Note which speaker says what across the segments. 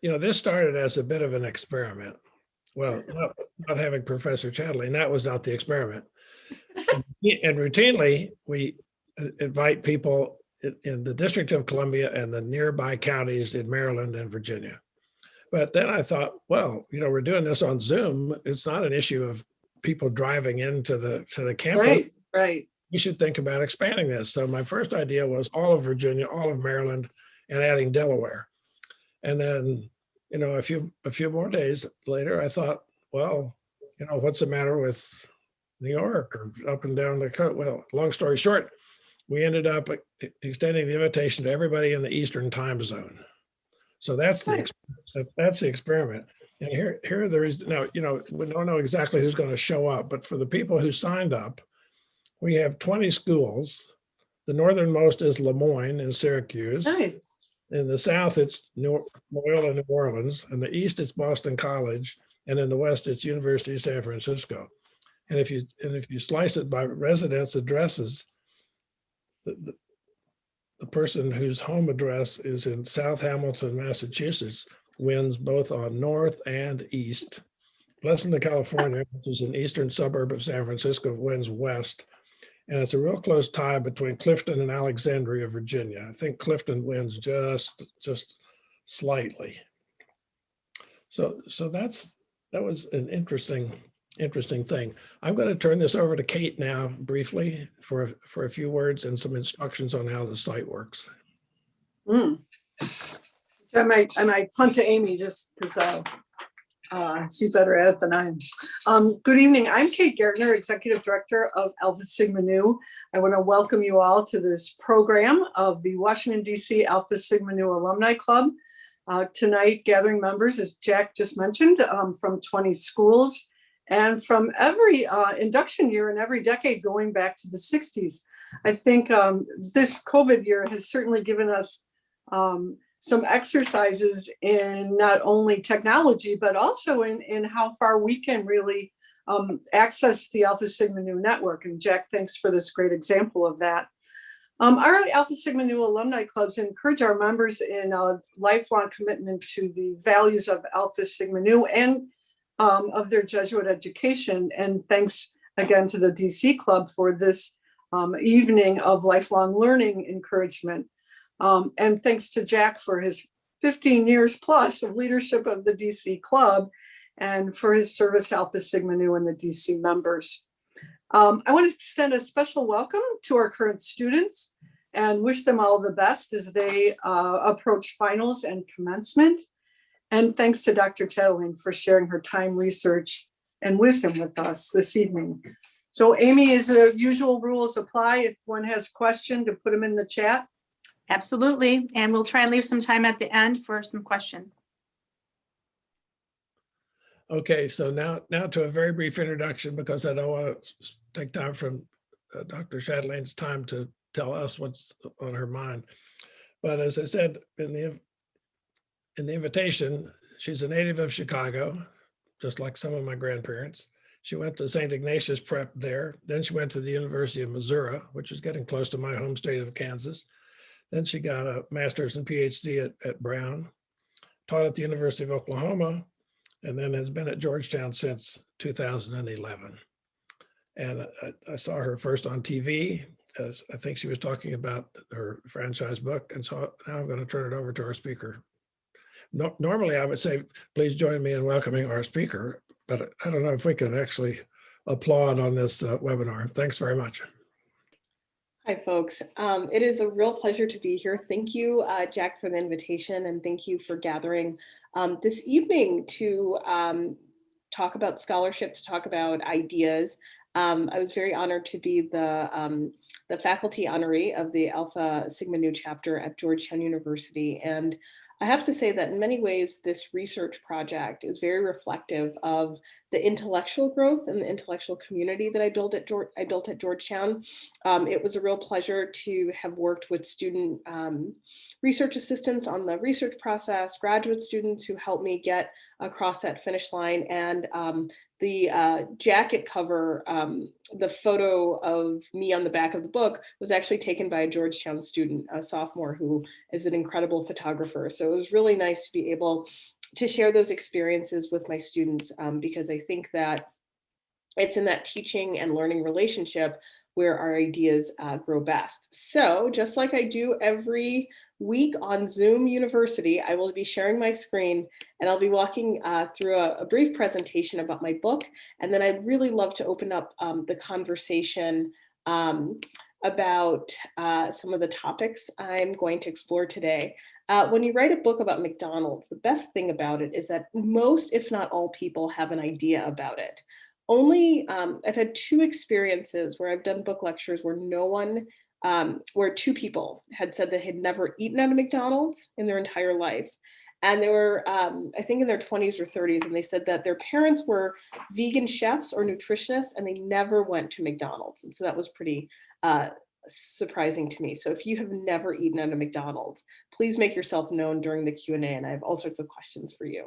Speaker 1: This started as a bit of an experiment. Well, not having Professor Chatelain, that was not the experiment. And routinely, we invite people in the District of Columbia and the nearby counties in Maryland and Virginia. But then I thought, well, we're doing this on Zoom. It's not an issue of people driving into the campus.
Speaker 2: Right.
Speaker 1: We should think about expanding this. So my first idea was all of Virginia, all of Maryland, and adding Delaware. And then, a few more days later, I thought, well, what's the matter with New York or up and down the coast? Well, long story short, we ended up extending the invitation to everybody in the Eastern time zone. So that's the experiment. And here there is now, we don't know exactly who's going to show up, but for the people who signed up, we have 20 schools. The northernmost is Lemoyne in Syracuse.
Speaker 2: Nice.
Speaker 1: In the south, it's Loyola, New Orleans. In the east, it's Boston College, and in the west, it's University of San Francisco. And if you slice it by residence addresses, the person whose home address is in South Hamilton, Massachusetts, wins both on north and east. Pleasanton, California, which is an eastern suburb of San Francisco, wins west. And it's a real close tie between Clifton and Alexandria, Virginia. I think Clifton wins just slightly. So that was an interesting thing. I'm going to turn this over to Kate now briefly for a few words and some instructions on how the site works.
Speaker 2: I might punt to Amy just because she's better at it than I am. Good evening. I'm Kate Gartner, Executive Director of Alpha Sigma Nu. I want to welcome you all to this program of the Washington, D.C. Alpha Sigma Nu Alumni Club. Tonight, gathering members, as Jack just mentioned, from 20 schools and from every induction year and every decade going back to the 60s. I think this COVID year has certainly given us some exercises in not only technology, but also in how far we can really access the Alpha Sigma Nu network. And Jack, thanks for this great example of that. Our Alpha Sigma Nu alumni clubs encourage our members in a lifelong commitment to the values of Alpha Sigma Nu and of their Jesuit education. And thanks again to the DC Club for this evening of lifelong learning encouragement. And thanks to Jack for his 15 years plus of leadership of the DC Club and for his service to Alpha Sigma Nu and the DC members. I want to extend a special welcome to our current students and wish them all the best as they approach finals and commencement. And thanks to Dr. Chatelain for sharing her time, research, and wisdom with us this evening. So Amy, as the usual rules apply, if one has a question, to put them in the chat.
Speaker 3: Absolutely. And we'll try and leave some time at the end for some questions.
Speaker 1: Okay, so now to a very brief introduction, because I don't want to take time from Dr. Chatelain's time to tell us what's on her mind. But as I said in the invitation, she's a native of Chicago, just like some of my grandparents. She went to St. Ignatius Prep there. Then she went to the University of Missouri, which is getting close to my home state of Kansas. Then she got a master's and PhD at Brown, taught at the University of Oklahoma, and then has been at Georgetown since 2011. And I saw her first on TV, as I think she was talking about her franchise book. And so now I'm going to turn it over to our speaker. Normally I would say, please join me in welcoming our speaker, but I don't know if we can actually applaud on this webinar. Thanks very much.
Speaker 4: Hi, folks. It is a real pleasure to be here. Thank you, Jack, for the invitation, and thank you for gathering this evening to talk about scholarship, to talk about ideas. I was very honored to be the faculty honoree of the Alpha Sigma Nu chapter at Georgetown University. And I have to say that in many ways, this research project is very reflective of the intellectual growth and the intellectual community that I built at Georgetown. It was a real pleasure to have worked with student research assistants on the research process, graduate students who helped me get across that finish line, and the jacket cover, the photo of me on the back of the book was actually taken by a Georgetown student, a sophomore who is an incredible photographer. So it was really nice to be able to share those experiences with my students, because I think that it's in that teaching and learning relationship where our ideas grow best. So just like I do every week on Zoom University, I will be sharing my screen and I'll be walking through a brief presentation about my book. And then I'd really love to open up the conversation about some of the topics I'm going to explore today. When you write a book about McDonald's, the best thing about it is that most, if not all, people have an idea about it. Only, I've had 2 experiences where I've done book lectures where where 2 people had said they had never eaten at a McDonald's in their entire life. And they were, I think in their 20s or 30s, and they said that their parents were vegan chefs or nutritionists and they never went to McDonald's. And so that was pretty surprising to me. So if you have never eaten at a McDonald's, please make yourself known during the Q&A, and I have all sorts of questions for you.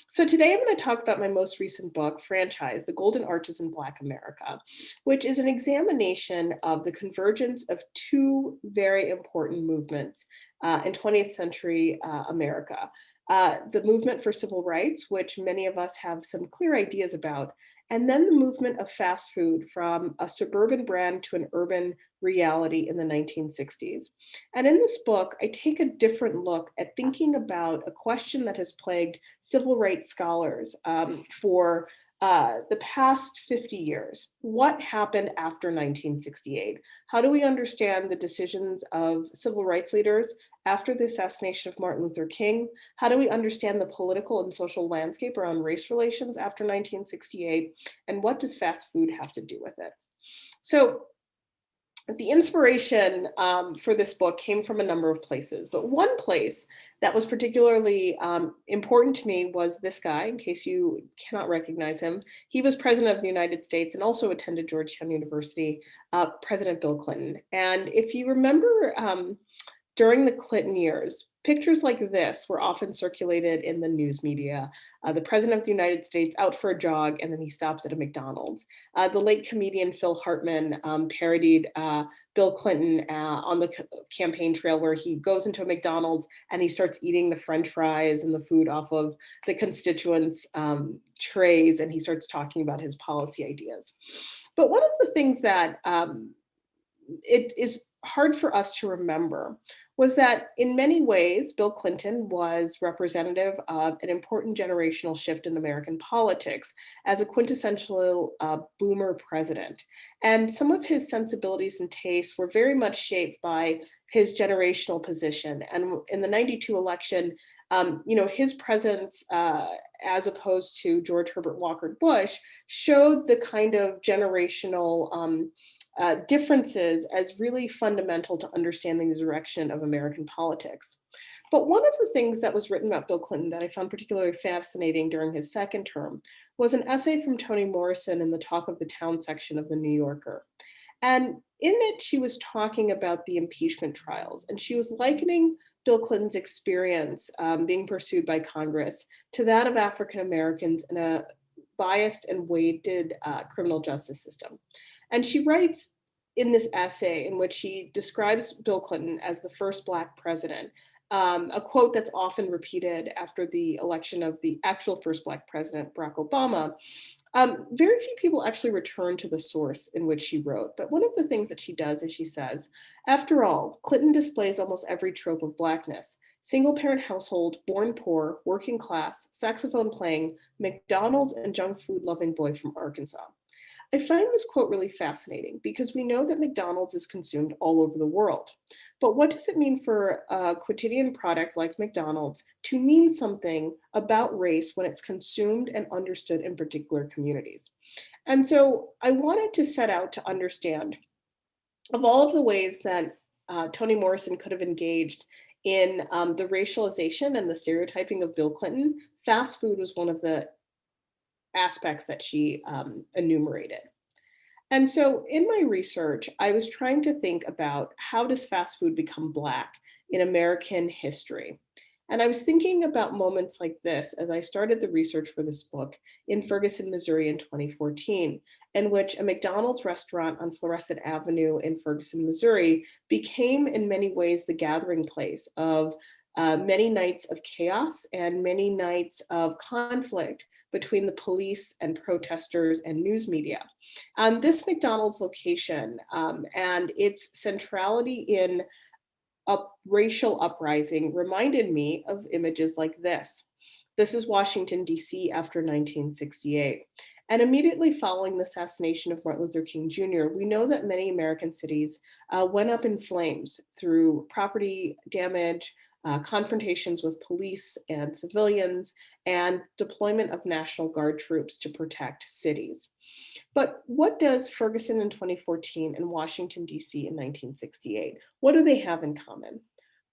Speaker 4: So today I'm going to talk about my most recent book, Franchise: The Golden Arches in Black America, which is an examination of the convergence of 2 very important movements in 20th century America. The movement for civil rights, which many of us have some clear ideas about, and then the movement of fast food from a suburban brand to an urban reality in the 1960s. And in this book, I take a different look at thinking about a question that has plagued civil rights scholars for the past 50 years. What happened after 1968? How do we understand the decisions of civil rights leaders after the assassination of Martin Luther King? How do we understand the political and social landscape around race relations after 1968? And what does fast food have to do with it? So the inspiration for this book came from a number of places, but one place that was particularly important to me was this guy, in case you cannot recognize him. He was president of the United States and also attended Georgetown University, President Bill Clinton. And if you remember, during the Clinton years, pictures like this were often circulated in the news media. The president of the United States out for a jog, and then he stops at a McDonald's. The late comedian Phil Hartman parodied Bill Clinton on the campaign trail, where he goes into a McDonald's and he starts eating the French fries and the food off of the constituents' trays, and he starts talking about his policy ideas. But one of the things that it is hard for us to remember was that in many ways, Bill Clinton was representative of an important generational shift in American politics as a quintessential boomer president. And some of his sensibilities and tastes were very much shaped by his generational position. And in the 92 election, his presence, as opposed to George Herbert Walker Bush, showed the kind of generational differences as really fundamental to understanding the direction of American politics. But one of the things that was written about Bill Clinton that I found particularly fascinating during his second term was an essay from Toni Morrison in the Talk of the Town section of the New Yorker. And in it, she was talking about the impeachment trials, and she was likening Bill Clinton's experience being pursued by Congress to that of African Americans in a biased and weighted criminal justice system. And she writes in this essay, in which she describes Bill Clinton as the first Black president, a quote that's often repeated after the election of the actual first Black president, Barack Obama. Very few people actually return to the source in which she wrote, but one of the things that she does is she says, after all, Clinton displays almost every trope of Blackness: single-parent household, born poor, working class, saxophone playing, McDonald's, and junk food loving boy from Arkansas. I find this quote really fascinating because we know that McDonald's is consumed all over the world. But what does it mean for a quotidian product like McDonald's to mean something about race when it's consumed and understood in particular communities? And so I wanted to set out to understand, of all of the ways that Toni Morrison could have engaged in the racialization and the stereotyping of Bill Clinton, fast food was one of the aspects that she enumerated. And so in my research, I was trying to think about, how does fast food become Black in American history? And I was thinking about moments like this as I started the research for this book in Ferguson, Missouri in 2014, in which a McDonald's restaurant on Florissant Avenue in Ferguson, Missouri became in many ways the gathering place of many nights of chaos and many nights of conflict between the police and protesters and news media. This McDonald's location and its centrality in a racial uprising reminded me of images like this. This is Washington, D.C. after 1968. And immediately following the assassination of Martin Luther King Jr., we know that many American cities went up in flames through property damage, confrontations with police and civilians, and deployment of National Guard troops to protect cities. But what does Ferguson in 2014 and Washington, D.C. in 1968, what do they have in common?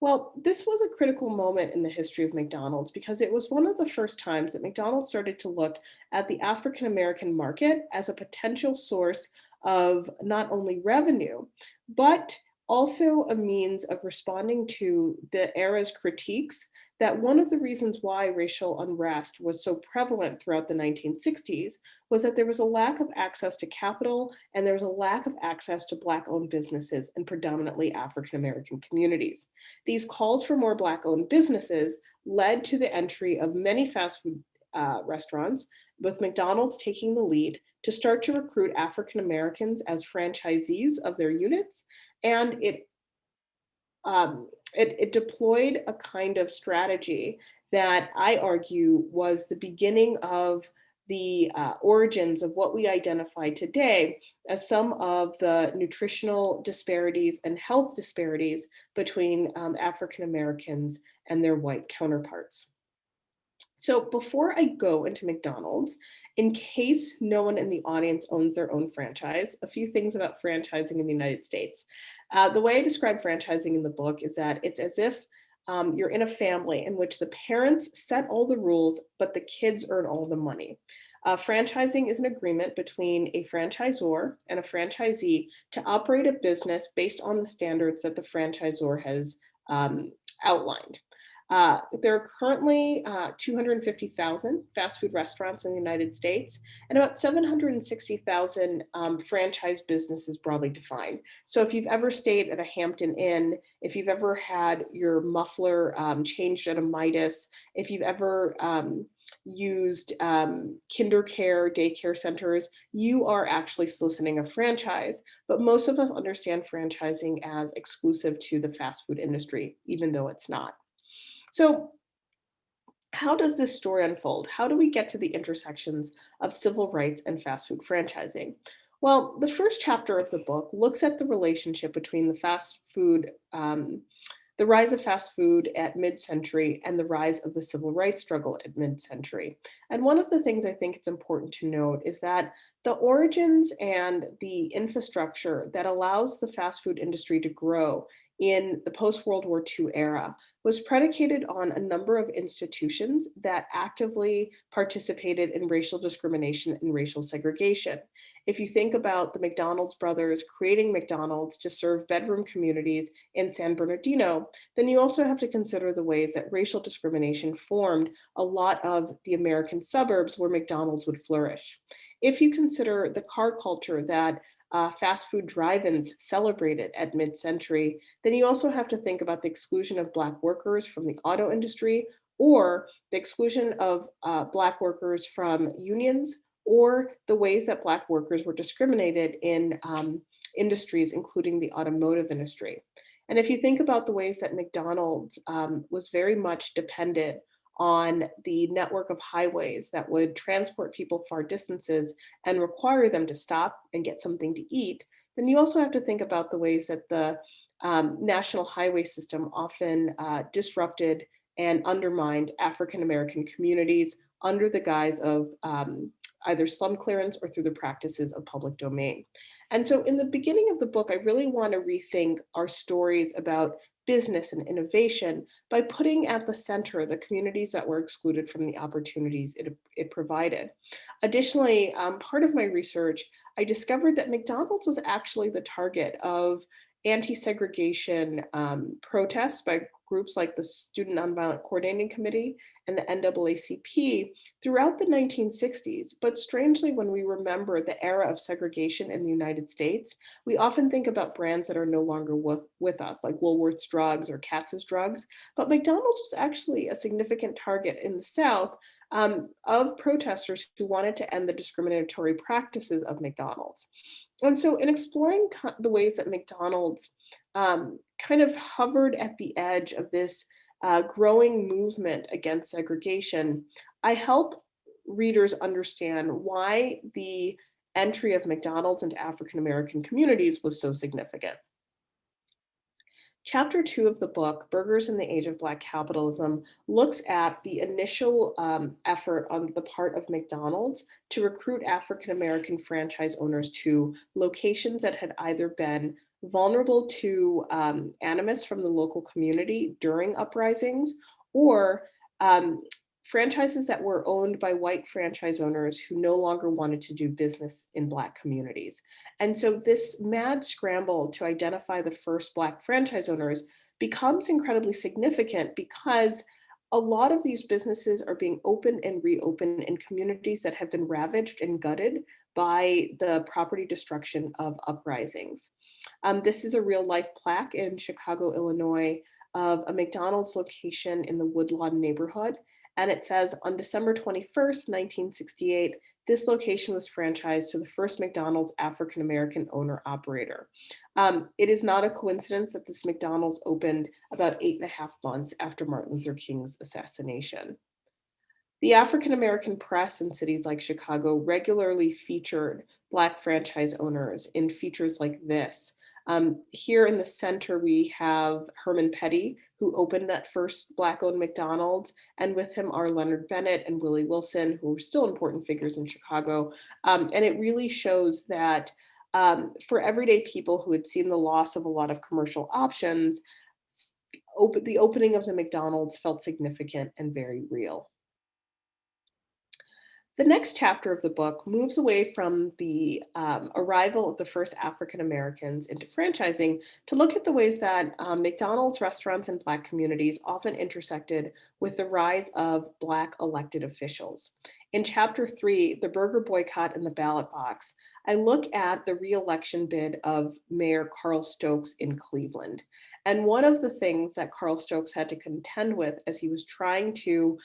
Speaker 4: Well, this was a critical moment in the history of McDonald's because it was one of the first times that McDonald's started to look at the African-American market as a potential source of not only revenue, but also a means of responding to the era's critiques that one of the reasons why racial unrest was so prevalent throughout the 1960s was that there was a lack of access to capital and there was a lack of access to Black-owned businesses in predominantly African-American communities. These calls for more Black-owned businesses led to the entry of many fast food restaurants, with McDonald's taking the lead to start to recruit African-Americans as franchisees of their units. And it deployed a kind of strategy that I argue was the beginning of the origins of what we identify today as some of the nutritional disparities and health disparities between African Americans and their white counterparts. So before I go into McDonald's, in case no one in the audience owns their own franchise, a few things about franchising in the United States. The way I describe franchising in the book is that it's as if you're in a family in which the parents set all the rules, but the kids earn all the money. Franchising is an agreement between a franchisor and a franchisee to operate a business based on the standards that the franchisor has outlined. There are currently 250,000 fast food restaurants in the United States and about 760,000 franchise businesses broadly defined. So if you've ever stayed at a Hampton Inn, if you've ever had your muffler changed at a Midas, if you've ever used kinder care, daycare centers, you are actually soliciting a franchise. But most of us understand franchising as exclusive to the fast food industry, even though it's not. So how does this story unfold? How do we get to the intersections of civil rights and fast food franchising? Well, the first chapter of the book looks at the relationship between the fast food, the rise of fast food at mid-century and the rise of the civil rights struggle at mid-century. And one of the things I think it's important to note is that the origins and the infrastructure that allows the fast food industry to grow in the post-World War II era was predicated on a number of institutions that actively participated in racial discrimination and racial segregation. If you think about the McDonald's brothers creating McDonald's to serve bedroom communities in San Bernardino, then you also have to consider the ways that racial discrimination formed a lot of the American suburbs where McDonald's would flourish. If you consider the car culture that fast food drive-ins celebrated at mid-century, then you also have to think about the exclusion of Black workers from the auto industry or the exclusion of Black workers from unions or the ways that Black workers were discriminated in industries, including the automotive industry. And if you think about the ways that McDonald's was very much dependent on the network of highways that would transport people far distances and require them to stop and get something to eat, then you also have to think about the ways that the national highway system often disrupted and undermined African-American communities under the guise of either slum clearance or through the practices of public domain. And so in the beginning of the book, I really want to rethink our stories about business and innovation by putting at the center the communities that were excluded from the opportunities it provided. Additionally, part of my research, I discovered that McDonald's was actually the target of anti-segregation protests by groups like the Student Nonviolent Coordinating Committee and the NAACP throughout the 1960s. But strangely, when we remember the era of segregation in the United States, we often think about brands that are no longer with us, like Woolworth's Drugs or Katz's Drugs. But McDonald's was actually a significant target in the South of protesters who wanted to end the discriminatory practices of McDonald's. And so in exploring the ways that McDonald's kind of hovered at the edge of this growing movement against segregation, I help readers understand why the entry of McDonald's into African-American communities was so significant. Chapter 2 of the book, Burgers in the Age of Black Capitalism, looks at the initial effort on the part of McDonald's to recruit African-American franchise owners to locations that had either been vulnerable to animus from the local community during uprisings, or franchises that were owned by white franchise owners who no longer wanted to do business in Black communities. And so this mad scramble to identify the first Black franchise owners becomes incredibly significant because a lot of these businesses are being opened and reopened in communities that have been ravaged and gutted by the property destruction of uprisings. This is a real life plaque in Chicago, Illinois, of a McDonald's location in the Woodlawn neighborhood. And it says, on December 21st, 1968, this location was franchised to the first McDonald's African-American owner-operator. It is not a coincidence that this McDonald's opened about 8.5 months after Martin Luther King's assassination. The African-American press in cities like Chicago regularly featured Black franchise owners in features like this. Here in the center, we have Herman Petty, who opened that first Black-owned McDonald's, and with him are Leonard Bennett and Willie Wilson, who were still important figures in Chicago. And it really shows that for everyday people who had seen the loss of a lot of commercial options, the opening of the McDonald's felt significant and very real. The next chapter of the book moves away from the arrival of the first African Americans into franchising to look at the ways that McDonald's restaurants in Black communities often intersected with the rise of Black elected officials. In chapter 3, The Burger Boycott and the Ballot Box, I look at the re-election bid of Mayor Carl Stokes in Cleveland. And one of the things that Carl Stokes had to contend with as he was trying to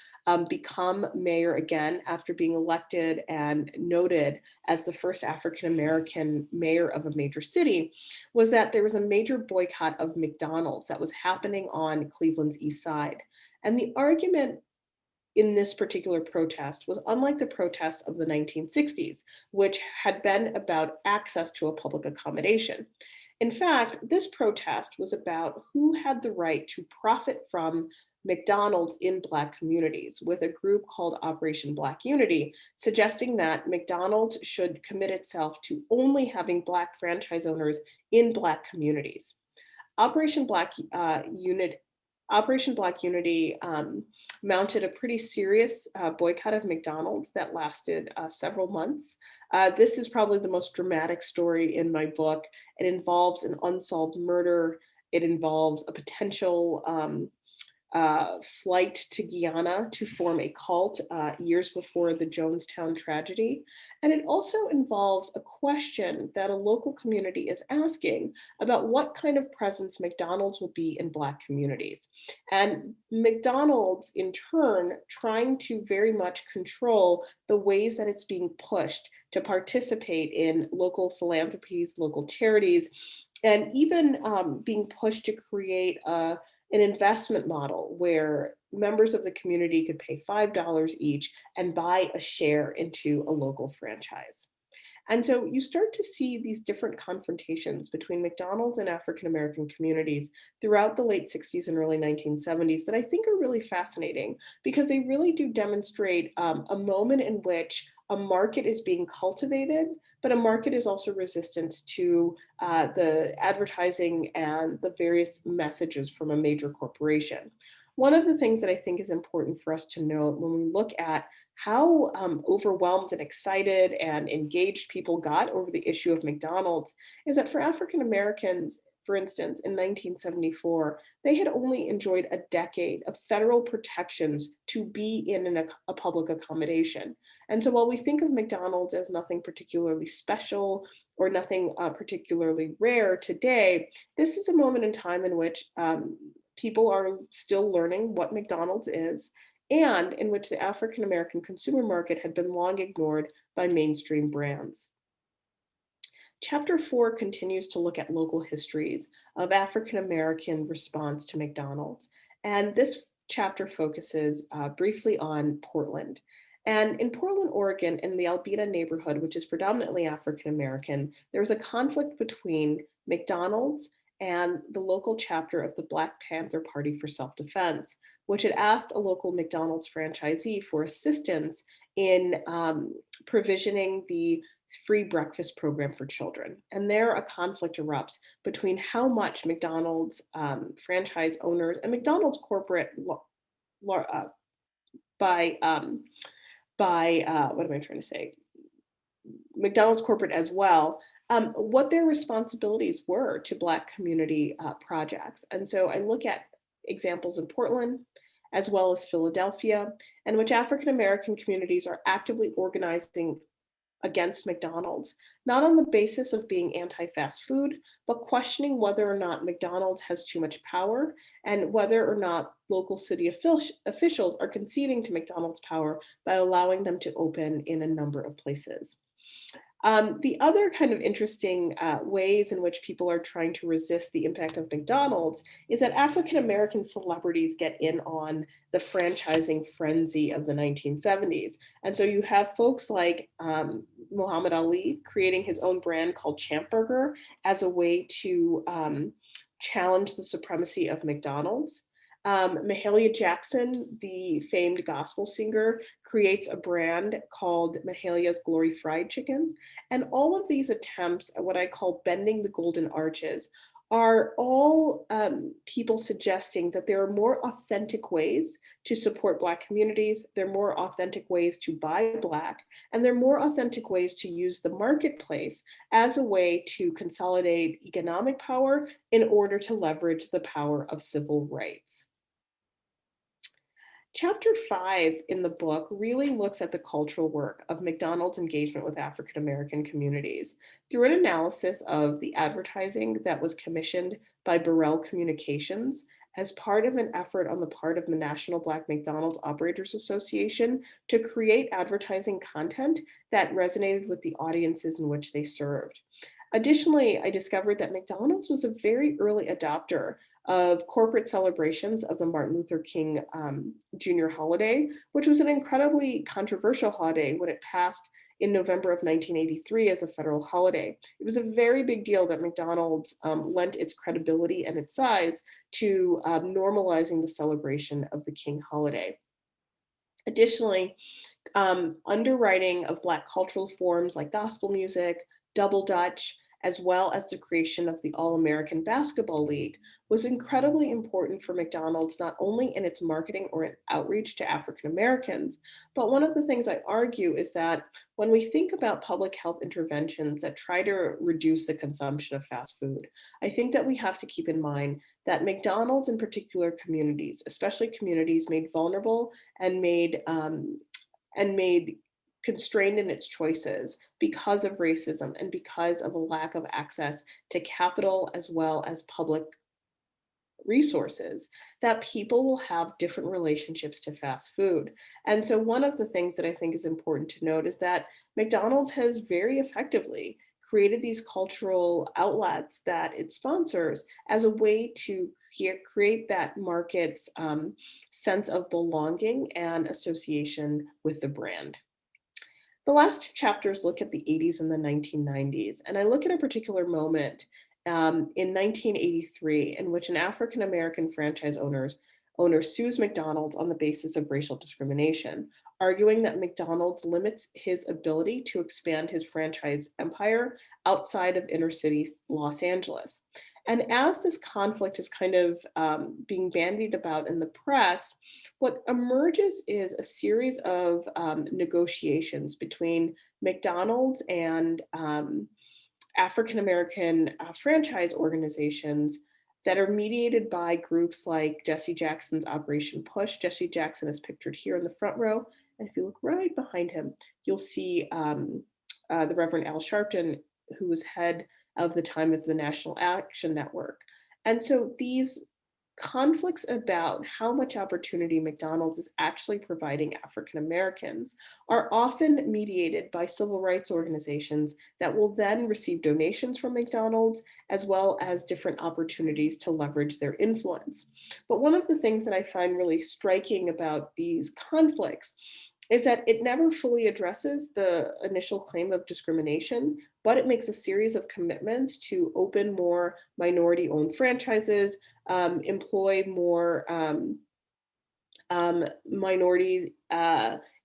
Speaker 4: become mayor again after being elected and noted as the first African-American mayor of a major city was that there was a major boycott of McDonald's that was happening on Cleveland's east side. And the argument in this particular protest was unlike the protests of the 1960s, which had been about access to a public accommodation. In fact, this protest was about who had the right to profit from McDonald's in Black communities, with a group called Operation Black Unity suggesting that McDonald's should commit itself to only having Black franchise owners in Black communities. Operation Black Unity mounted a pretty serious boycott of McDonald's that lasted several months. This is probably the most dramatic story in my book. It involves an unsolved murder. It involves a potential flight to Guyana to form a cult years before the Jonestown tragedy. And it also involves a question that a local community is asking about what kind of presence McDonald's will be in Black communities. And McDonald's, in turn, trying to very much control the ways that it's being pushed to participate in local philanthropies, local charities, and even being pushed to create an investment model where members of the community could pay $5 each and buy a share into a local franchise. And so you start to see these different confrontations between McDonald's and African-American communities throughout the late 60s and early 1970s that I think are really fascinating because they really do demonstrate a moment in which a market is being cultivated, but a market is also resistant to the advertising and the various messages from a major corporation. One of the things that I think is important for us to note when we look at how overwhelmed and excited and engaged people got over the issue of McDonald's is that for African Americans, for instance, in 1974, they had only enjoyed a decade of federal protections to be in a public accommodation. And so while we think of McDonald's as nothing particularly special or nothing particularly rare today, this is a moment in time in which people are still learning what McDonald's is, and in which the African American consumer market had been long ignored by mainstream brands. Chapter 4 continues to look at local histories of African American response to McDonald's. And this chapter focuses briefly on Portland. And in Portland, Oregon, in the Albina neighborhood, which is predominantly African American, there was a conflict between McDonald's and the local chapter of the Black Panther Party for Self-Defense, which had asked a local McDonald's franchisee for assistance in provisioning the free breakfast program for children. And there a conflict erupts between how much McDonald's franchise owners and McDonald's corporate what am I trying to say? McDonald's corporate as well, what their responsibilities were to Black community projects. And so I look at examples in Portland, as well as Philadelphia, in which African American communities are actively organizing against McDonald's, not on the basis of being anti-fast food, but questioning whether or not McDonald's has too much power and whether or not local city officials are conceding to McDonald's power by allowing them to open in a number of places. The other kind of interesting ways in which people are trying to resist the impact of McDonald's is that African American celebrities get in on the franchising frenzy of the 1970s. And so you have folks like Muhammad Ali creating his own brand called Champ Burger as a way to challenge the supremacy of McDonald's. Mahalia Jackson, the famed gospel singer, creates a brand called Mahalia's Glory Fried Chicken. And all of these attempts at what I call bending the golden arches are all people suggesting that there are more authentic ways to support Black communities, there are more authentic ways to buy Black, and there are more authentic ways to use the marketplace as a way to consolidate economic power in order to leverage the power of civil rights. Chapter 5 in the book really looks at the cultural work of McDonald's engagement with African American communities through an analysis of the advertising that was commissioned by Burrell Communications as part of an effort on the part of the National Black McDonald's Operators Association to create advertising content that resonated with the audiences in which they served. Additionally, I discovered that McDonald's was a very early adopter of corporate celebrations of the Martin Luther King Jr. holiday, which was an incredibly controversial holiday when it passed in November of 1983 as a federal holiday. It was a very big deal that McDonald's lent its credibility and its size to normalizing the celebration of the King holiday. Additionally, underwriting of Black cultural forms like gospel music, double Dutch, as well as the creation of the All-American Basketball League was incredibly important for McDonald's, not only in its marketing or outreach to African Americans, but one of the things I argue is that when we think about public health interventions that try to reduce the consumption of fast food, I think that we have to keep in mind that McDonald's in particular communities, especially communities made vulnerable and made constrained in its choices because of racism and because of a lack of access to capital as well as public resources, that people will have different relationships to fast food. And so one of the things that I think is important to note is that McDonald's has very effectively created these cultural outlets that it sponsors as a way to create that market's sense of belonging and association with the brand. The last two chapters look at the 80s and the 1990s, and I look at a particular moment in 1983 in which an African American franchise owner sues McDonald's on the basis of racial discrimination, arguing that McDonald's limits his ability to expand his franchise empire outside of inner city Los Angeles. And as this conflict is kind of being bandied about in the press, what emerges is a series of negotiations between McDonald's and African-American franchise organizations that are mediated by groups like Jesse Jackson's Operation Push. Jesse Jackson is pictured here in the front row. And if you look right behind him, you'll see the Reverend Al Sharpton, who was head of the time of the National Action Network. And so these conflicts about how much opportunity McDonald's is actually providing African Americans are often mediated by civil rights organizations that will then receive donations from McDonald's, as well as different opportunities to leverage their influence. But one of the things that I find really striking about these conflicts is that it never fully addresses the initial claim of discrimination, but it makes a series of commitments to open more minority-owned franchises, employ more minorities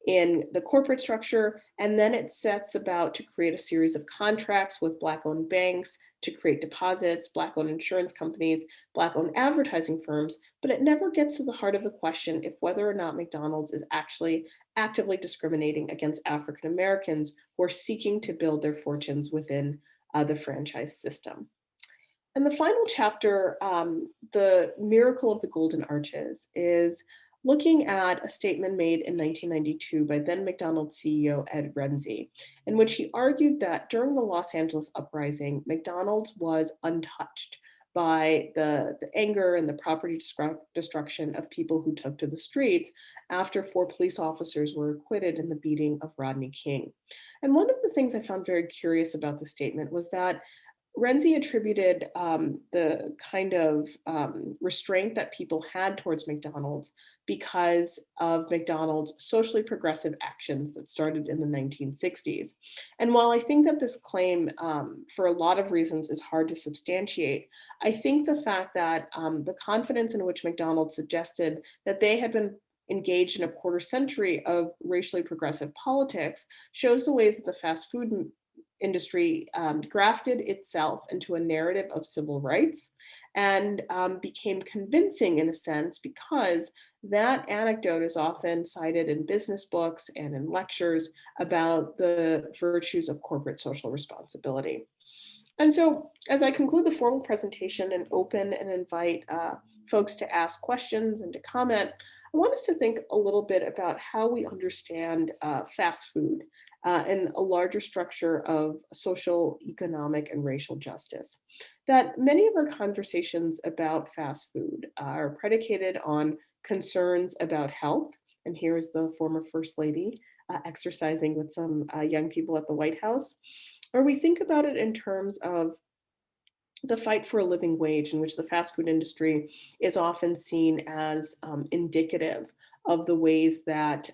Speaker 4: in the corporate structure, and then it sets about to create a series of contracts with Black-owned banks to create deposits, Black-owned insurance companies, Black-owned advertising firms, but it never gets to the heart of the question if whether or not McDonald's is actually actively discriminating against African Americans who are seeking to build their fortunes within the franchise system. And the final chapter, The Miracle of the Golden Arches, is looking at a statement made in 1992 by then McDonald's CEO Ed Renzi, in which he argued that during the Los Angeles uprising, McDonald's was untouched by the anger and the property destruction of people who took to the streets after 4 police officers were acquitted in the beating of Rodney King. And one of the things I found very curious about the statement was that Renzi attributed the kind of restraint that people had towards McDonald's because of McDonald's socially progressive actions that started in the 1960s. And while I think that this claim, for a lot of reasons, is hard to substantiate, I think the fact that the confidence in which McDonald's suggested that they had been engaged in a quarter century of racially progressive politics shows the ways that the fast food industry grafted itself into a narrative of civil rights and became convincing in a sense because that anecdote is often cited in business books and in lectures about the virtues of corporate social responsibility. And so as I conclude the formal presentation and open and invite folks to ask questions and to comment, I want us to think a little bit about how we understand fast food in a larger structure of social, economic, and racial justice. That many of our conversations about fast food are predicated on concerns about health. And here is the former First Lady exercising with some young people at the White House. Or we think about it in terms of the fight for a living wage, in which the fast food industry is often seen as indicative of the ways that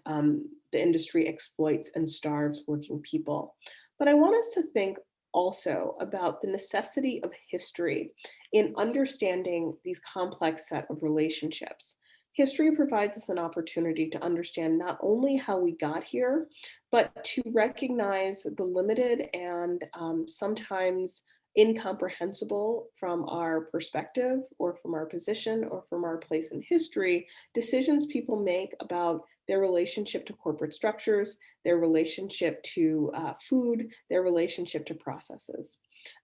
Speaker 4: the industry exploits and starves working people. But I want us to think also about the necessity of history in understanding these complex set of relationships. History provides us an opportunity to understand not only how we got here, but to recognize the limited and sometimes incomprehensible from our perspective or from our position or from our place in history, decisions people make about their relationship to corporate structures, their relationship to food, their relationship to processes.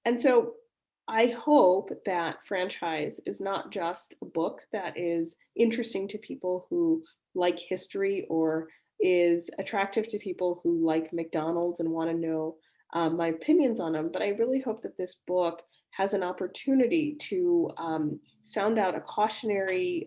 Speaker 4: And so I hope that Franchise is not just a book that is interesting to people who like history or is attractive to people who like McDonald's and want to know my opinions on them, but I really hope that this book has an opportunity to sound out a cautionary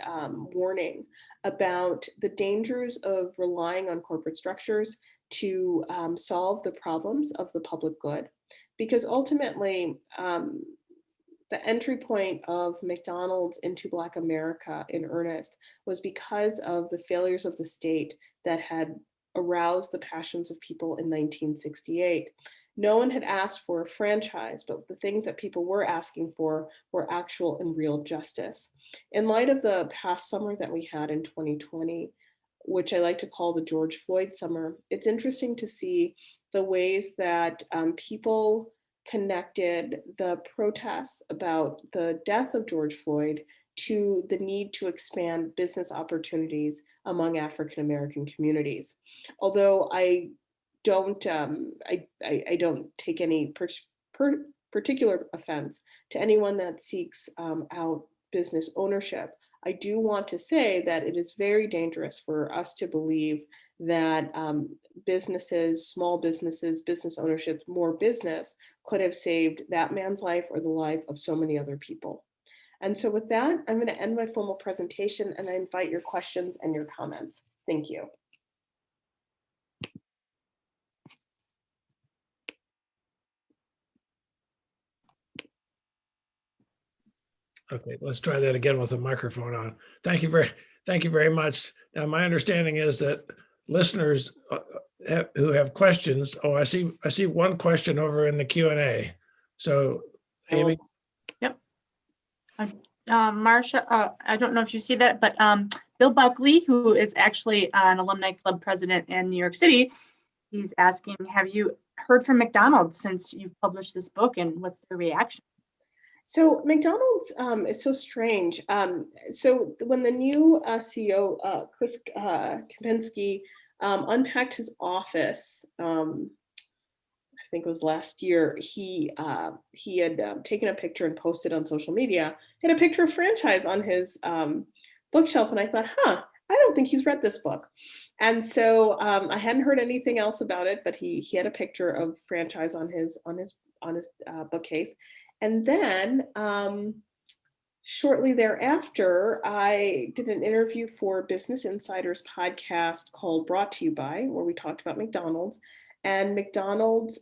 Speaker 4: warning about the dangers of relying on corporate structures to solve the problems of the public good. Because ultimately, the entry point of McDonald's into Black America in earnest was because of the failures of the state that had aroused the passions of people in 1968. No one had asked for a franchise, but the things that people were asking for were actual and real justice. In light of the past summer that we had in 2020, which I like to call the George Floyd summer, it's interesting to see the ways that people connected the protests about the death of George Floyd to the need to expand business opportunities among African American communities. Although I don't take any particular offense to anyone that seeks out business ownership. I do want to say that it is very dangerous for us to believe that businesses, small businesses, business ownership, more business could have saved that man's life or the life of so many other people. And so with that, I'm going to end my formal presentation and I invite your questions and your comments. Thank you.
Speaker 1: Okay, let's try that again with the microphone on. Thank you very much. Now, my understanding is that listeners who have questions, I see one question over in the Q&A. So, Amy.
Speaker 3: Yep. Marcia, I don't know if you see that, but Bill Buckley, who is actually an alumni club president in New York City, he's asking, have you heard from McDonald's since you've published this book, and what's their reaction?
Speaker 4: So McDonald's is so strange. So when the new CEO, Chris Kempinski, unpacked his office, I think it was last year, he had taken a picture and posted on social media. He had a picture of franchise on his bookshelf, and I thought, I don't think he's read this book. And so I hadn't heard anything else about it, but he had a picture of franchise on his bookcase. And then shortly thereafter, I did an interview for Business Insider's podcast called Brought to You By, where we talked about McDonald's. And McDonald's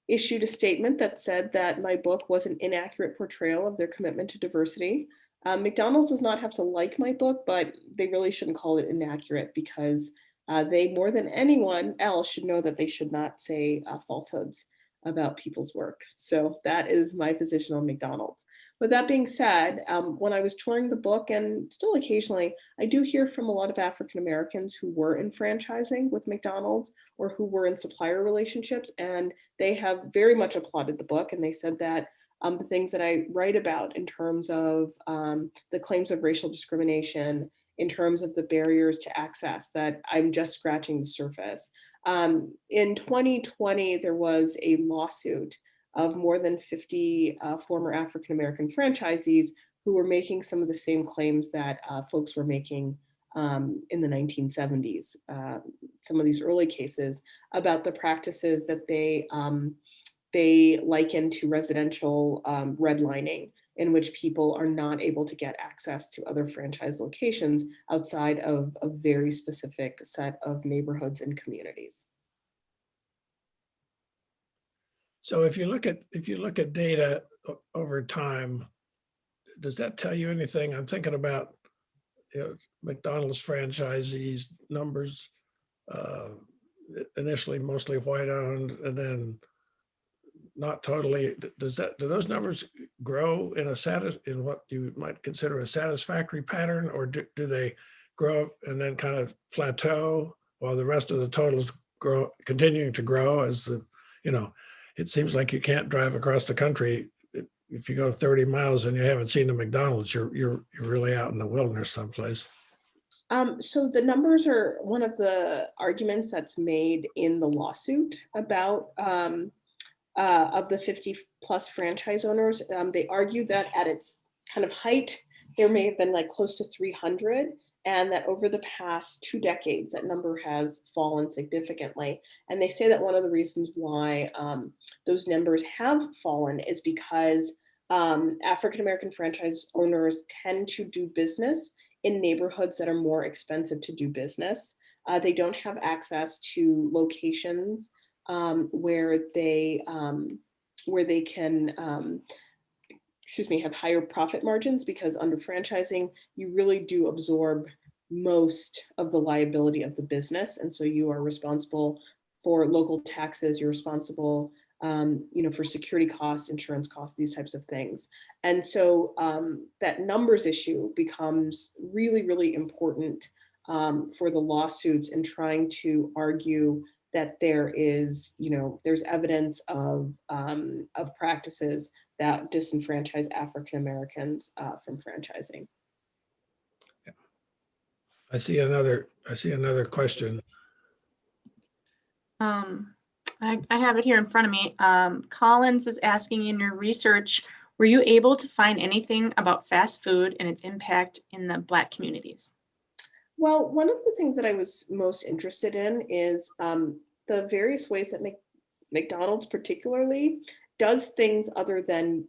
Speaker 4: issued a statement that said that my book was an inaccurate portrayal of their commitment to diversity. McDonald's does not have to like my book, but they really shouldn't call it inaccurate because they, more than anyone else, should know that they should not say falsehoods about people's work. So that is my position on McDonald's. With that being said, when I was touring the book, and still occasionally, I do hear from a lot of African Americans who were in franchising with McDonald's or who were in supplier relationships, and they have very much applauded the book. And they said that the things that I write about in terms of the claims of racial discrimination, in terms of the barriers to access, that I'm just scratching the surface. In 2020, there was a lawsuit of more than 50 former African-American franchisees who were making some of the same claims that folks were making in the 1970s. Some of these early cases about the practices that they liken to residential redlining, in which people are not able to get access to other franchise locations outside of a very specific set of neighborhoods and communities.
Speaker 1: So if you look at data over time, does that tell you anything? I'm thinking about McDonald's franchisees numbers, initially mostly white owned, and then not totally. Do those numbers grow in what you might consider a satisfactory pattern, or do they grow and then kind of plateau while the rest of the totals continuing to grow as it seems like you can't drive across the country if you go 30 miles and you haven't seen a McDonald's. You're really out in the wilderness someplace.
Speaker 4: So the numbers are one of the arguments that's made in the lawsuit about of the 50 plus franchise owners. They argue that at its kind of height, there may have been like close to 300, and that over the past 2 decades, that number has fallen significantly. And they say that one of the reasons why those numbers have fallen is because African-American franchise owners tend to do business in neighborhoods that are more expensive to do business. They don't have access to locations where they can have higher profit margins, because under franchising, you really do absorb most of the liability of the business. And so you are responsible for local taxes, you're responsible for security costs, insurance costs, these types of things. And so that numbers issue becomes really, really important for the lawsuits in trying to argue that there's evidence of practices that disenfranchise African Americans from franchising.
Speaker 1: I see another question.
Speaker 3: I have it here in front of me. Collins is asking, in your research, were you able to find anything about fast food and its impact in the Black communities?
Speaker 4: Well, one of the things that I was most interested in is the various ways that McDonald's particularly does things other than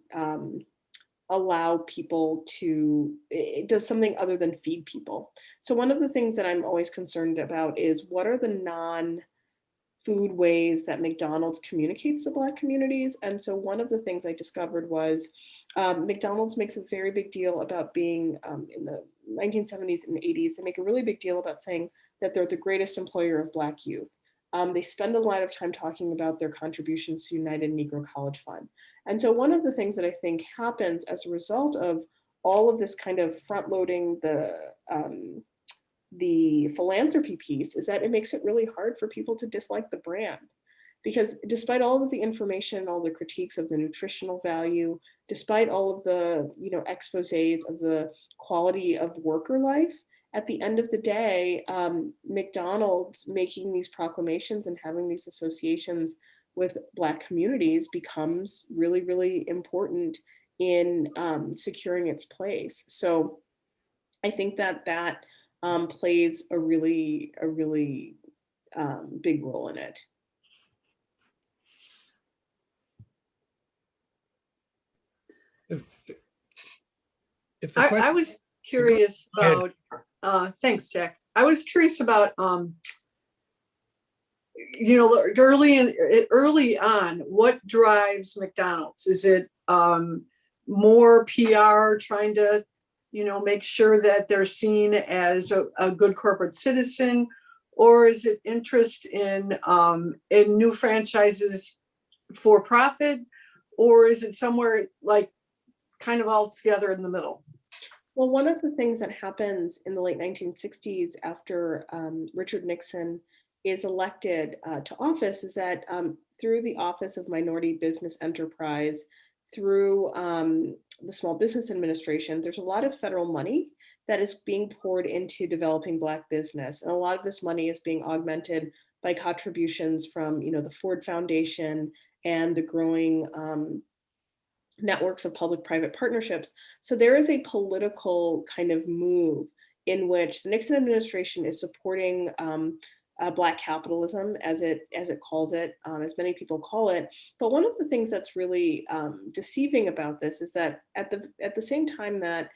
Speaker 4: allow people to, it does something other than feed people. So one of the things that I'm always concerned about is what are the non-food ways that McDonald's communicates to Black communities. And so one of the things I discovered was McDonald's makes a very big deal about being in the 1970s and 80s, they make a really big deal about saying that they're the greatest employer of Black youth. They spend a lot of time talking about their contributions to United Negro College Fund. And so one of the things that I think happens as a result of all of this kind of front loading the philanthropy piece is that it makes it really hard for people to dislike the brand. Because despite all of the information, all the critiques of the nutritional value, despite all of the exposés of the quality of worker life, at the end of the day, McDonald's making these proclamations and having these associations with Black communities becomes really, really important in securing its place. So I think that plays a really big role in it.
Speaker 1: If the
Speaker 2: I
Speaker 1: question,
Speaker 2: was curious
Speaker 1: Go ahead.
Speaker 2: about, thanks, Jack. I was curious about, early on, what drives McDonald's? Is it more PR trying to, make sure that they're seen as a good corporate citizen? Or is it interest in new franchises for profit? Or is it somewhere like kind of all together in the middle?
Speaker 4: Well, one of the things that happens in the late 1960s after Richard Nixon is elected to office is that through the Office of Minority Business Enterprise, through the Small Business Administration, there's a lot of federal money that is being poured into developing Black business. And a lot of this money is being augmented by contributions from the Ford Foundation and the growing networks of public-private partnerships. So there is a political kind of move in which the Nixon administration is supporting Black capitalism, as it calls it, as many people call it. But one of the things that's really deceiving about this is that at the same time that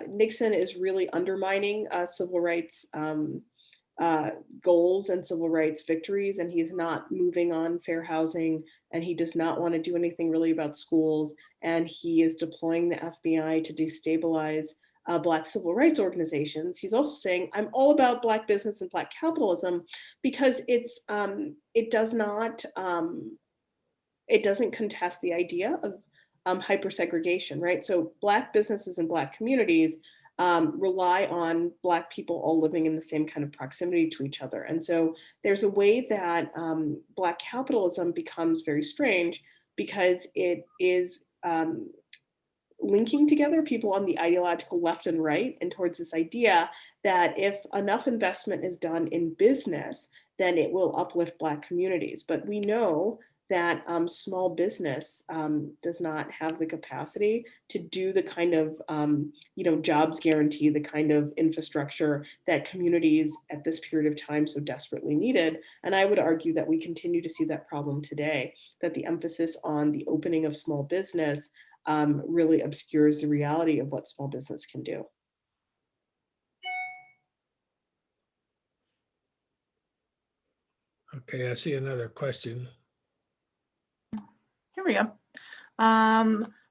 Speaker 4: Nixon is really undermining civil rights goals and civil rights victories, and he's not moving on fair housing, and he does not want to do anything really about schools, and he is deploying the FBI to destabilize Black civil rights organizations. He's also saying, I'm all about Black business and Black capitalism, because it doesn't contest the idea of hyper-segregation, right? So Black businesses and Black communities rely on Black people all living in the same kind of proximity to each other. And so there's a way that Black capitalism becomes very strange because it is linking together people on the ideological left and right and towards this idea that if enough investment is done in business, then it will uplift Black communities. But we know that small business does not have the capacity to do the kind of jobs guarantee, the kind of infrastructure that communities at this period of time so desperately needed. And I would argue that we continue to see that problem today, that the emphasis on the opening of small business really obscures the reality of what small business can do.
Speaker 1: Okay, I see another question.
Speaker 3: Here we go.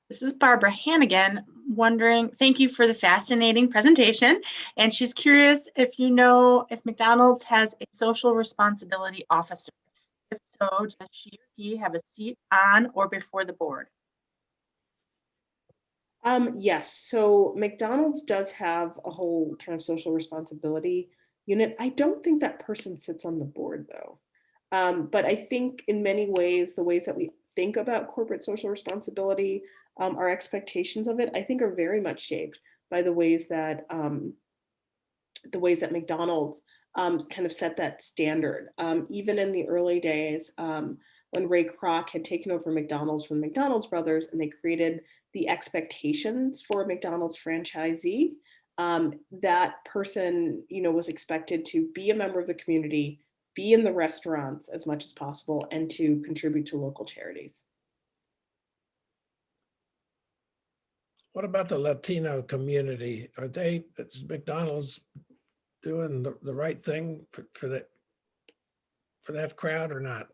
Speaker 3: This is Barbara Hannigan wondering, thank you for the fascinating presentation. And she's curious if you know if McDonald's has a social responsibility officer. If so, does she or he have a seat on or before the board?
Speaker 4: Yes, so McDonald's does have a whole kind of social responsibility unit. I don't think that person sits on the board though. But I think in many ways, the ways that we think about corporate social responsibility, our expectations of it, I think are very much shaped by the ways that McDonald's kind of set that standard. Even in the early days, when Ray Kroc had taken over McDonald's from the McDonald's brothers, and they created the expectations for a McDonald's franchisee, that person, was expected to be a member of the community, be in the restaurants as much as possible, and to contribute to local charities.
Speaker 1: What about the Latino community? Is McDonald's doing the right thing for that crowd or not?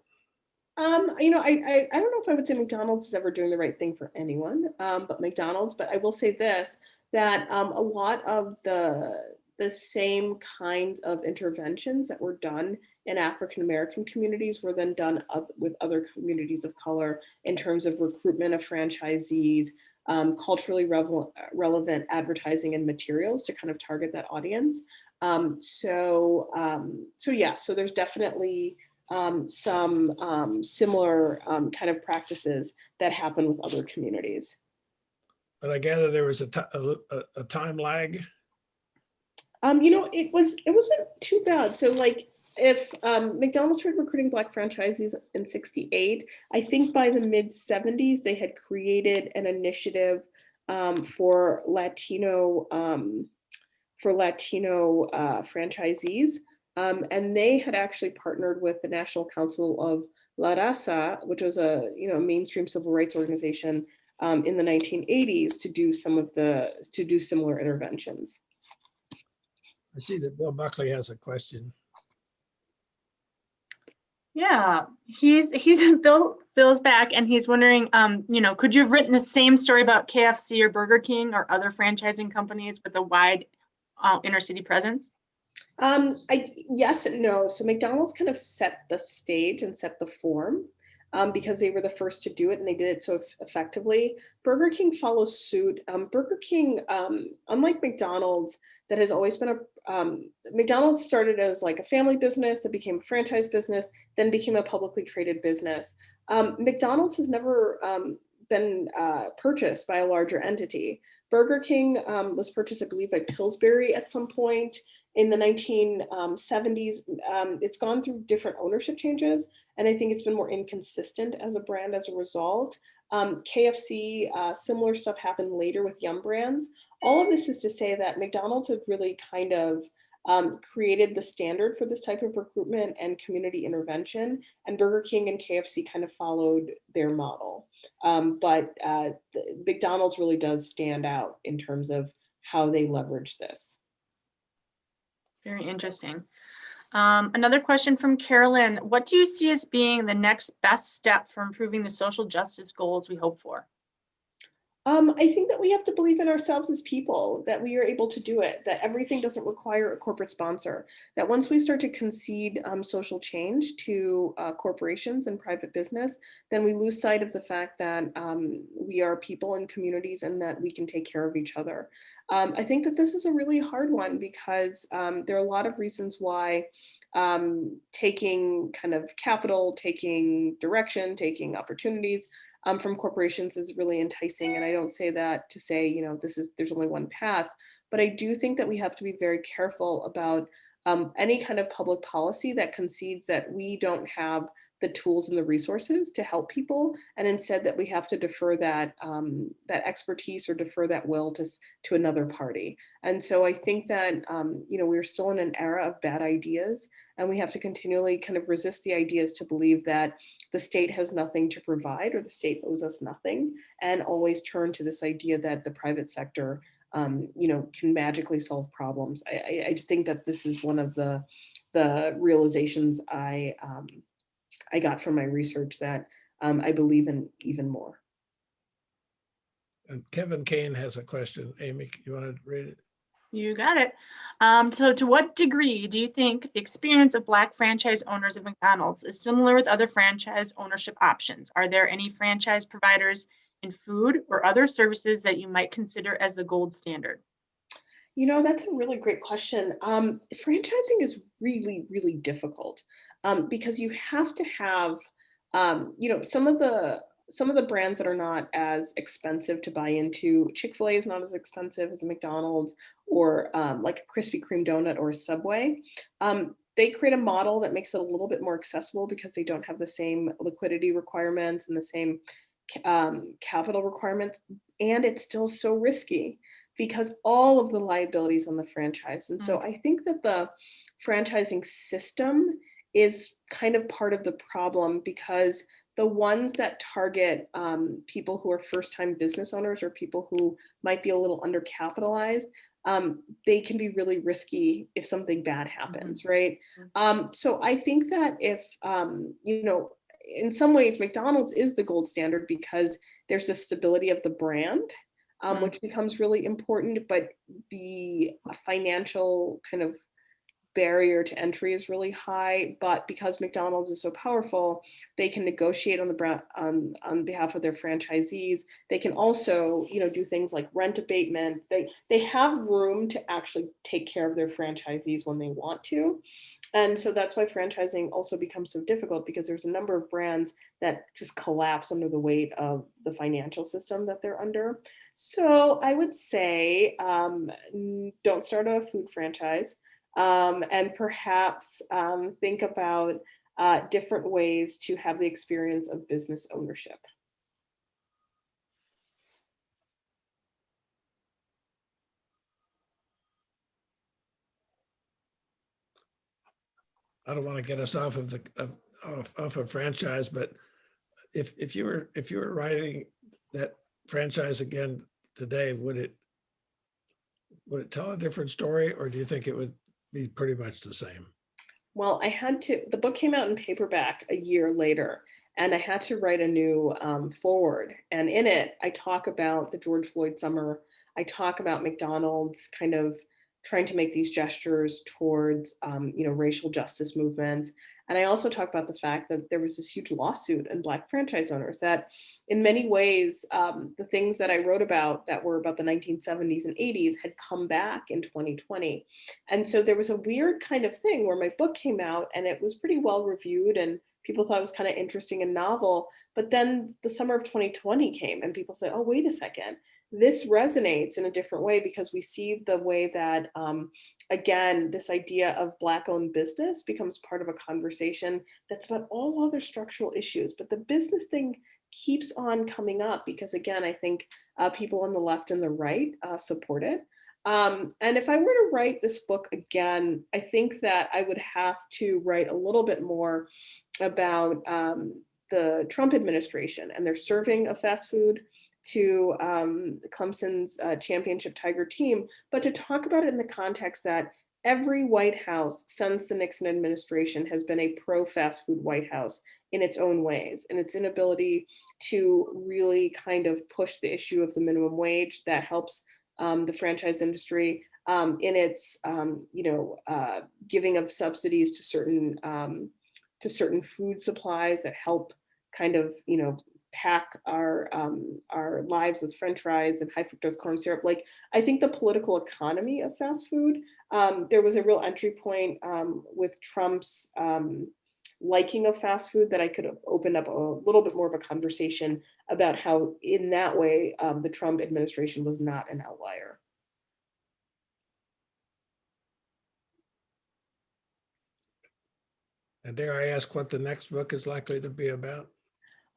Speaker 4: I don't know if I would say McDonald's is ever doing the right thing for anyone, but McDonald's. But I will say this, that a lot of the same kinds of interventions that were done in African American communities were then done with other communities of color in terms of recruitment of franchisees, culturally relevant advertising and materials to kind of target that audience. So there's definitely some similar kind of practices that happen with other communities.
Speaker 1: But I gather there was a time lag.
Speaker 4: It wasn't too bad. So like if McDonald's started recruiting Black franchisees in '68, I think by the mid '70s, they had created an initiative for Latino franchisees. And they had actually partnered with the National Council of La Raza, which was a mainstream civil rights organization in the 1980s to do similar interventions.
Speaker 1: I see that Bill Buckley has a question.
Speaker 3: Yeah, Bill's back, and he's wondering, could you have written the same story about KFC or Burger King or other franchising companies with a wide inner city presence?
Speaker 4: Yes and no. So McDonald's kind of set the stage and set the form because they were the first to do it, and they did it so effectively. Burger King follows suit. Burger King, unlike McDonald's, that has always been McDonald's started as like a family business that became a franchise business, then became a publicly traded business. McDonald's has never been purchased by a larger entity. Burger King was purchased, I believe, by Pillsbury at some point in the 1970s. It's gone through different ownership changes, and I think it's been more inconsistent as a brand as a result. KFC, similar stuff happened later with Yum Brands. All of this is to say that McDonald's had really kind of created the standard for this type of recruitment and community intervention, and Burger King and KFC kind of followed their model. But McDonald's really does stand out in terms of how they leverage this.
Speaker 3: Very interesting. Another question from Carolyn. What do you see as being the next best step for improving the social justice goals we hope for?
Speaker 4: I think that we have to believe in ourselves as people, that we are able to do it, that everything doesn't require a corporate sponsor, that once we start to concede social change to corporations and private business, then we lose sight of the fact that we are people and communities and that we can take care of each other. I think that this is a really hard one because there are a lot of reasons why taking kind of capital, taking direction, taking opportunities from corporations is really enticing. And I don't say that to say, there's only one path, but I do think that we have to be very careful about any kind of public policy that concedes that we don't have the tools and the resources to help people, and instead that we have to defer that expertise or defer that will to another party. And so I think that we're still in an era of bad ideas, and we have to continually kind of resist the ideas to believe that the state has nothing to provide or the state owes us nothing, and always turn to this idea that the private sector can magically solve problems. I just think that this is one of the realizations I got from my research that I believe in even more.
Speaker 1: And Kevin Kane has a question. Amy, you want to read it?
Speaker 3: You got it. So to what degree do you think the experience of Black franchise owners of McDonald's is similar with other franchise ownership options? Are there any franchise providers in food or other services that you might consider as the gold standard?
Speaker 4: That's a really great question. Franchising is really, really difficult because you have to have, some of the some of the brands that are not as expensive to buy into. Chick-fil-A is not as expensive as a McDonald's, or like a Krispy Kreme donut or a Subway. They create a model that makes it a little bit more accessible because they don't have the same liquidity requirements and the same capital requirements. And it's still so risky because all of the liabilities on the franchise. And so I think that the franchising system is kind of part of the problem, because the ones that target people who are first-time business owners or people who might be a little undercapitalized, they can be really risky if something bad happens, right? So I think that if, you know, in some ways, McDonald's is the gold standard because there's the stability of the brand, which becomes really important, but the financial kind of barrier to entry is really high. But because McDonald's is so powerful, they can negotiate on behalf of their franchisees. They can also, you know, do things like rent abatement. They have room to actually take care of their franchisees when they want to. And so that's why franchising also becomes so difficult, because there's a number of brands that just collapse under the weight of the financial system that they're under. So I would say don't start a food franchise, and perhaps think about different ways to have the experience of business ownership.
Speaker 1: I don't want to get us off of the off of franchise, but if you were writing that franchise again today, would it tell a different story, or do you think it would be pretty much the same?
Speaker 4: Well, the book came out in paperback a year later, and I had to write a new forward. And in it, I talk about the George Floyd summer. I talk about McDonald's kind of trying to make these gestures towards, you know, racial justice movements. And I also talk about the fact that there was this huge lawsuit in Black franchise owners that, in many ways, the things that I wrote about that were about the 1970s and 80s had come back in 2020. And so there was a weird kind of thing where my book came out and it was pretty well reviewed and people thought it was kind of interesting and novel. But then the summer of 2020 came and people said, oh, wait a second, this resonates in a different way, because we see the way that, again, this idea of Black-owned business becomes part of a conversation that's about all other structural issues. But the business thing keeps on coming up because, again, I think people on the left and the right support it. And if I were to write this book again, I think that I would have to write a little bit more about the Trump administration and their serving of fast food to Clemson's championship Tiger team, but to talk about it in the context that every White House since the Nixon administration has been a pro-fast food White House in its own ways, and its inability to really kind of push the issue of the minimum wage that helps the franchise industry, in its you know, giving of subsidies to certain food supplies that help kind of, you know, pack our lives with French fries and high fructose corn syrup. Like, I think the political economy of fast food, there was a real entry point with Trump's liking of fast food that I could have opened up a little bit more of a conversation about how, in that way, the Trump administration was not an outlier.
Speaker 1: And dare I ask what the next book is likely to be about?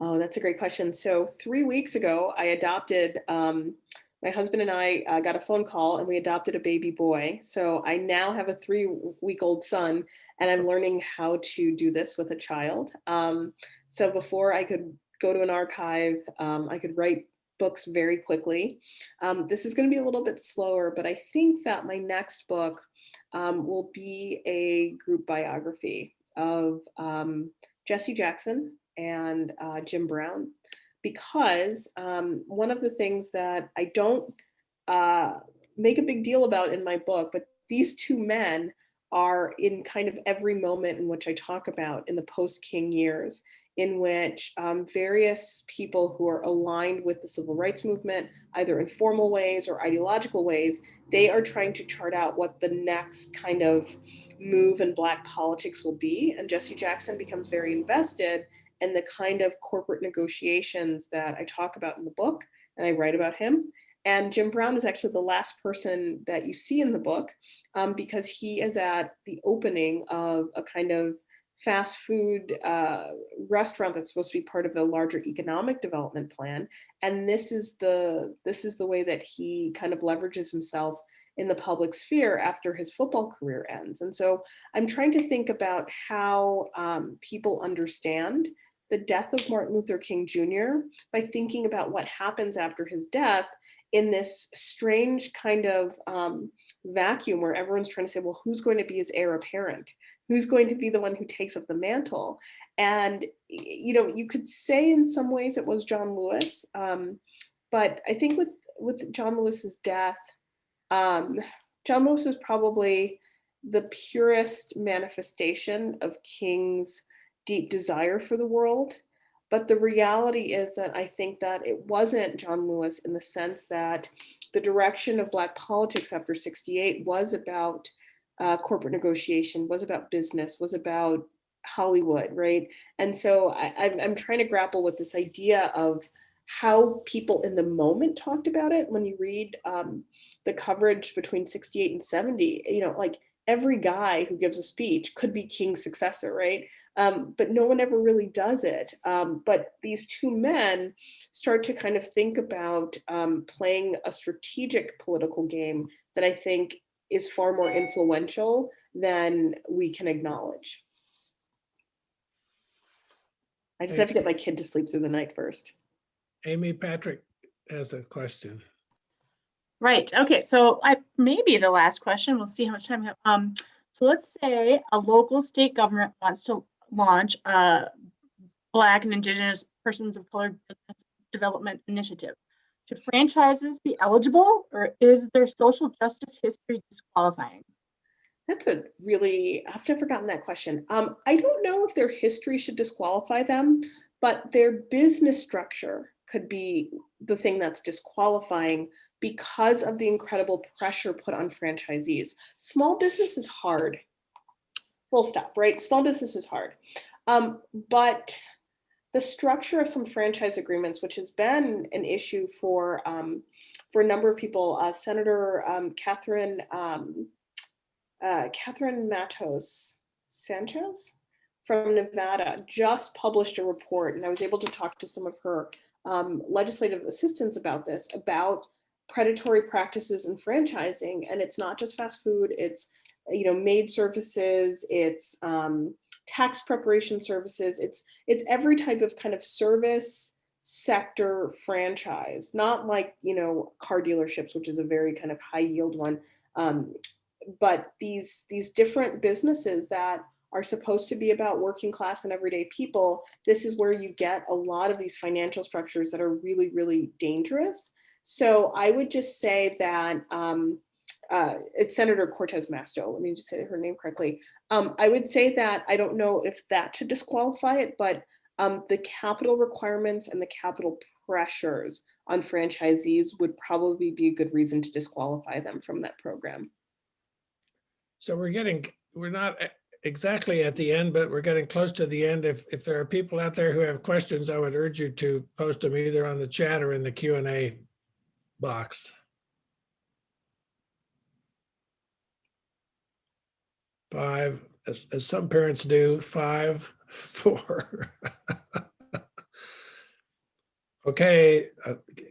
Speaker 4: Oh, that's a great question. So 3 weeks ago, I adopted, my husband and I got a phone call and we adopted a baby boy. So I now have a 3-week-old son, and I'm learning how to do this with a child. So before I could go to an archive, I could write books very quickly. This is going to be a little bit slower, but I think that my next book will be a group biography of Jesse Jackson and Jim Brown, because one of the things that I don't make a big deal about in my book, but these two men are in kind of every moment in which I talk about in the post-King years, in which various people who are aligned with the civil rights movement, either in formal ways or ideological ways, they are trying to chart out what the next kind of move in Black politics will be. And Jesse Jackson becomes very invested and the kind of corporate negotiations that I talk about in the book, and I write about him. And Jim Brown is actually the last person that you see in the book, because he is at the opening of a kind of fast food restaurant that's supposed to be part of a larger economic development plan. And this is the way that he kind of leverages himself in the public sphere after his football career ends. And so I'm trying to think about how people understand the death of Martin Luther King Jr. by thinking about what happens after his death in this strange kind of vacuum where everyone's trying to say, well, who's going to be his heir apparent? Who's going to be the one who takes up the mantle? And, you know, you could say in some ways it was John Lewis, but I think with John Lewis's death, John Lewis is probably the purest manifestation of King's deep desire for the world. But the reality is that I think that it wasn't John Lewis in the sense that the direction of Black politics after '68 was about corporate negotiation, was about business, was about Hollywood, right? And so I'm trying to grapple with this idea of how people in the moment talked about it. When you read the coverage between '68 and '70, you know, like every guy who gives a speech could be King's successor, right? But no one ever really does it. But these two men start to kind of think about playing a strategic political game that I think is far more influential than we can acknowledge. I just have to get my kid to sleep through the night first.
Speaker 1: Amy, Patrick has a question.
Speaker 3: Right. Okay. So maybe the last question. We'll see how much time we have. So let's say a local state government wants to launch a Black and Indigenous persons of color business development initiative. Should franchises be eligible, or is their social justice history disqualifying?
Speaker 4: That's a really, I've never gotten that question. I don't know if their history should disqualify them, but their business structure could be the thing that's disqualifying because of the incredible pressure put on franchisees. Small business is hard, full stop, right? Small business is hard. But the structure of some franchise agreements, which has been an issue for a number of people, Senator Catherine Matos Sanchez from Nevada just published a report, and I was able to talk to some of her legislative assistants about this, about predatory practices in franchising. And it's not just fast food, it's, you know, maid services, it's tax preparation services, it's every type of kind of service sector franchise, not like, you know, car dealerships, which is a very kind of high yield one, but these different businesses that are supposed to be about working class and everyday people. This is where you get a lot of these financial structures that are really, really dangerous. So I would just say that it's Senator Cortez Masto, let me just say her name correctly. I would say that I don't know if that should disqualify it, but the capital requirements and the capital pressures on franchisees would probably be a good reason to disqualify them from that program.
Speaker 1: So we're not exactly at the end, but we're getting close to the end. If there are people out there who have questions, I would urge you to post them either on the chat or in the Q&A box. 5, as some parents do, 5, 4. Okay,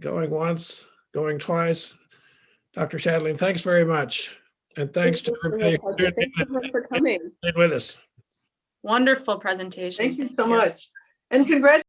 Speaker 1: going once, going twice. Dr. Shadling, thanks very much. And thanks to everybody
Speaker 4: Thanks everyone for coming
Speaker 1: with us.
Speaker 3: Wonderful presentation.
Speaker 2: Thank you so much. And congratulations.